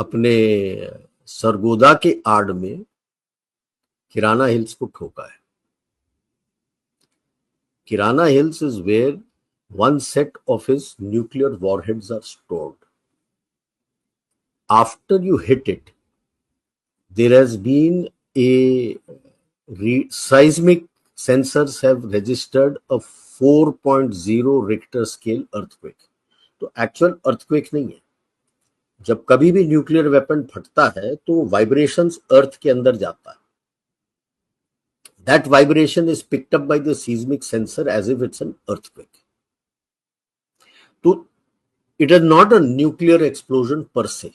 अपने सरगोदा के आड़ में किराना हिल्स को ठोका है। Kirana hills is where one set of his nuclear warheads are stored. After you hit it, there has been a seismic sensors have registered a 4.0 Richter scale earthquake. तो actual earthquake नहीं है। जब कभी भी न्यूक्लियर वेपन फटता है तो vibrations अर्थ के अंदर जाता है। That vibration is picked up by the seismic sensor as if it's an earthquake. तो it is not a nuclear explosion per se.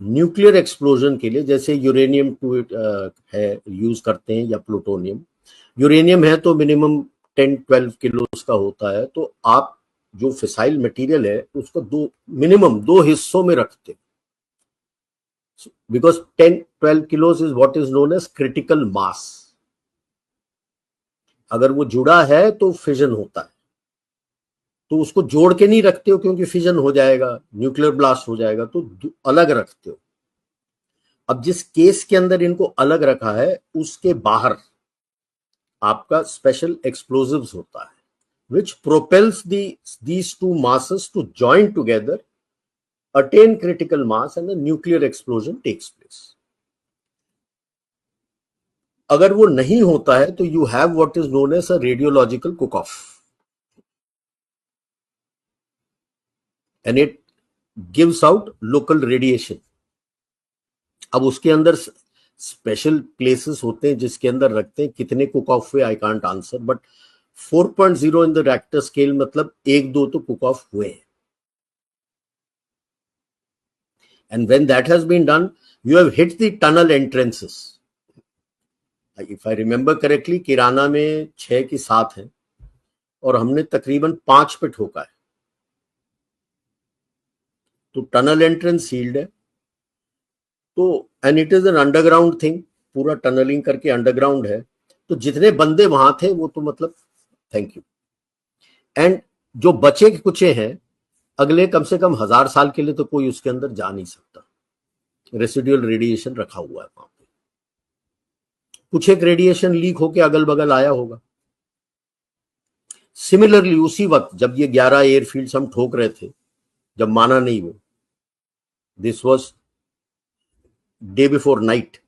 Nuclear explosion के लिए जैसे यूरेनियम है यूज करते हैं या प्लूटोनियम, यूरेनियम है तो मिनिमम 10-12 किलो का होता है, तो आप जो फिसाइल मटेरियल है उसको मिनिमम दो हिस्सों में रखते हैं, because 10-12 kilos is what is known as critical mass. अगर वो जुड़ा है तो फिजन होता है, तो उसको जोड़ के नहीं रखते हो क्योंकि फिजन हो जाएगा, न्यूक्लियर ब्लास्ट हो जाएगा, तो अलग रखते हो। अब जिस केस के अंदर इनको अलग रखा है उसके बाहर आपका स्पेशल एक्सप्लोजिव्स होता है which propels these two masses to join together, attain critical mass and a nuclear explosion takes place. अगर वो नहीं होता है तो you have what is known as a radiological cook-off and it gives out local radiation. अब उसके अंदर special places होते हैं जिसके अंदर रखते हैं, कितने कुक ऑफ हुए I can't answer, but 4.0 in the Richter scale मतलब 1-2 तो कुक ऑफ हुए हैं। And when that has been done you have hit the tunnel entrances. If I remember correctly Kirana में 6 की 7 है और हमने तकरीबन 5 पे ठोका है, तो टनल एंट्रेंस सील्ड है, तो and it is an underground thing, पूरा टनलिंग करके अंडरग्राउंड है, तो जितने बंदे वहां थे वो तो मतलब थैंक यू। एंड जो बचे कुचे हैं अगले कम से कम 1000 साल के लिए तो कोई उसके अंदर जा नहीं सकता, रेसिडुअल रेडिएशन रखा हुआ है वहां पे। कुछ एक रेडिएशन लीक होके अगल बगल आया होगा। सिमिलरली उसी वक्त जब ये 11 एयरफील्ड्स हम ठोक रहे थे, जब माना नहीं वो, this was day before night,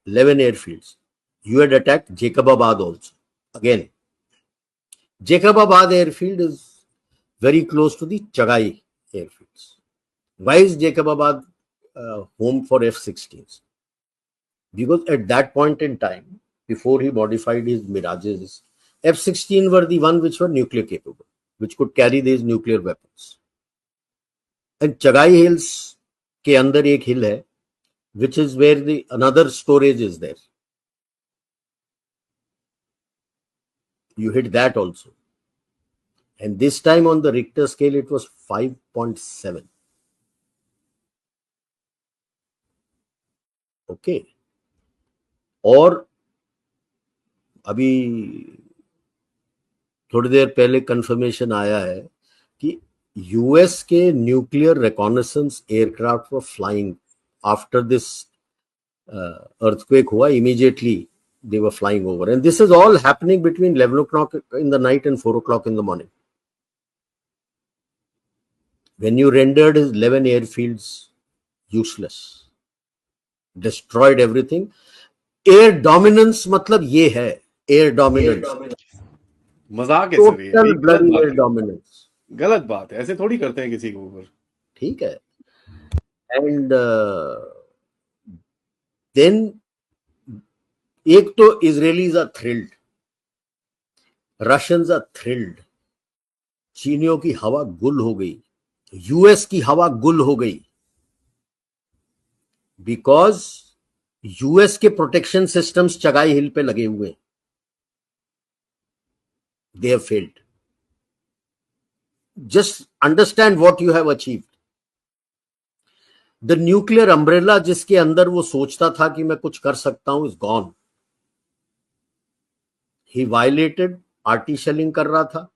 11 airfields. You had attacked Jacobabad also. Again, Jacobabad airfield is very close to the Chagai airfields. Why is Jacobabad home for F-16s? Because at that point in time, before he modified his Mirages, F-16 were the one which were nuclear capable, which could carry these nuclear weapons. And Chagai Hills के अंदर एक हिल है which is where the another storage is there. You hit that also. And this time on the Richter scale, it was 5.7. Okay. और अभी थोड़ी देर पहले confirmation आया है कि यूएस के nuclear reconnaissance aircraft were flying after this earthquake hua, immediately they were flying over, and this is all happening between 11 o'clock in the night and 4 o'clock in the morning. When you rendered his 11 airfields useless, destroyed everything. Air dominance मतलब ये है, air dominance, मजाक है sir, total bloody air dominance, गलत बात है, ऐसे थोड़ी करते हैं किसी के ऊपर, ठीक है। एंड देन एक तो Israelis are thrilled, Russians are thrilled, चीनियों की हवा गुल हो गई, यूएस की हवा गुल हो गई, बिकॉज यूएस के प्रोटेक्शन सिस्टम्स चगाई हिल पे लगे हुए, they have failed. Just understand what you have achieved. The nuclear umbrella जिसके अंदर वो सोचता था कि मैं कुछ कर सकता हूं, is gone. He violated, RT shelling कर रहा था,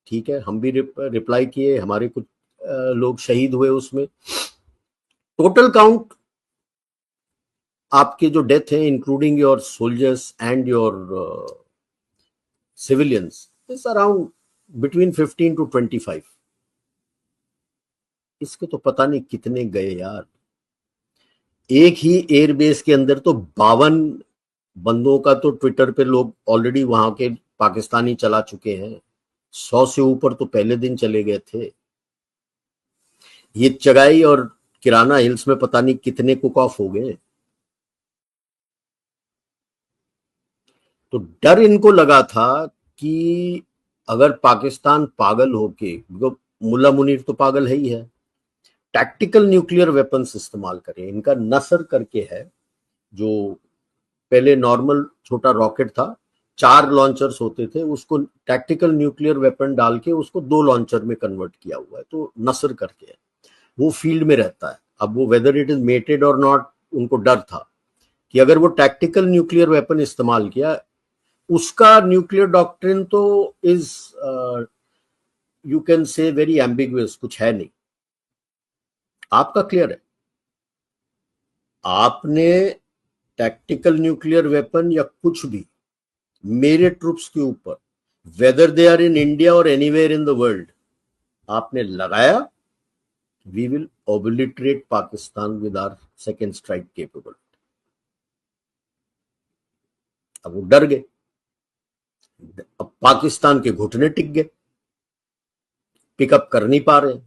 ठीक है, हम भी रिप्लाई किए, हमारे कुछ लोग शहीद हुए उसमें। टोटल काउंट आपके जो डेथ है including your soldiers and your civilians is around between 15 to 25। इसके तो पता नहीं कितने गए यार। एक ही एयरबेस के अंदर तो 52 बंदों का तो ट्विटर पे लोग ऑलरेडी वहां के पाकिस्तानी चला चुके हैं। 100 से ऊपर तो पहले दिन चले गए थे। ये चगाई और किराना हिल्स में पता नहीं कितने कुक ऑफ हो गए। तो डर इनको लगा था कि अगर पाकिस्तान पागल होके, मुल्ला मुनीर तो पागल है ही है, टैक्टिकल न्यूक्लियर वेपन्स इस्तेमाल करें। इनका नसर करके है, जो पहले नॉर्मल छोटा रॉकेट था, 4 लॉन्चर्स होते थे, उसको टैक्टिकल न्यूक्लियर वेपन डाल के उसको 2 लॉन्चर में कन्वर्ट किया हुआ है। तो नसर करके है, वो फील्ड में रहता है। अब वो वेदर इट इज मेटेड और नॉट, उनको डर था कि अगर वो टैक्टिकल न्यूक्लियर वेपन इस्तेमाल किया, उसका न्यूक्लियर डॉक्ट्रिन तो is you can say very ambiguous, कुछ है नहीं। आपका क्लियर है, आपने टैक्टिकल न्यूक्लियर वेपन या कुछ भी मेरे ट्रूप्स के ऊपर, whether they are in India और एनीवेयर इन द वर्ल्ड, आपने लगाया, we will obliterate Pakistan with our second strike capable. अब वो डर गए, अब पाकिस्तान के घुटने टिक गए, पिकअप कर नहीं पा रहे,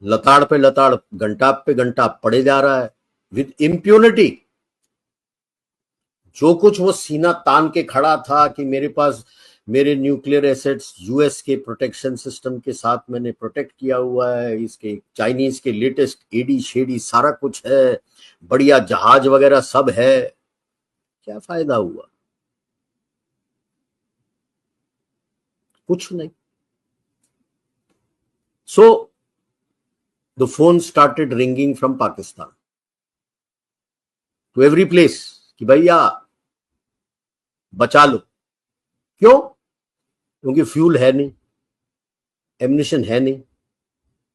लताड़ पे लताड़, घंटा पे घंटा पड़े जा रहा है विद इम्प्यूनिटी। जो कुछ वो सीना तान के खड़ा था कि मेरे पास मेरे न्यूक्लियर एसेट्स यूएस के प्रोटेक्शन सिस्टम के साथ मैंने प्रोटेक्ट किया हुआ है, इसके चाइनीज के लेटेस्ट एडी शेडी सारा कुछ है, बढ़िया जहाज वगैरह सब है, क्या फायदा हुआ? कुछ नहीं। So the phone started ringing from Pakistan to every place कि भैया बचा लो। क्यों? क्योंकि फ्यूल है नहीं, एम्यूनिशन है नहीं,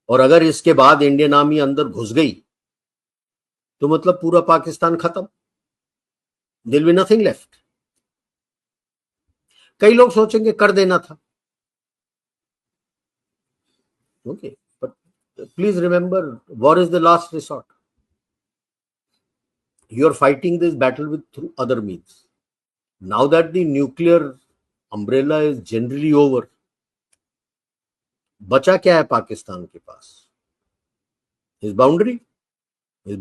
और अगर इसके बाद इंडियन आर्मी अंदर घुस गई तो मतलब पूरा पाकिस्तान खत्म, there will be nothing left. कई लोग सोचेंगे कर देना था, okay, but please remember, war is the last resort. You are fighting this battle with through other means. Now that the nuclear umbrella is generally over, बचा क्या है पाकिस्तान के पास? His boundary.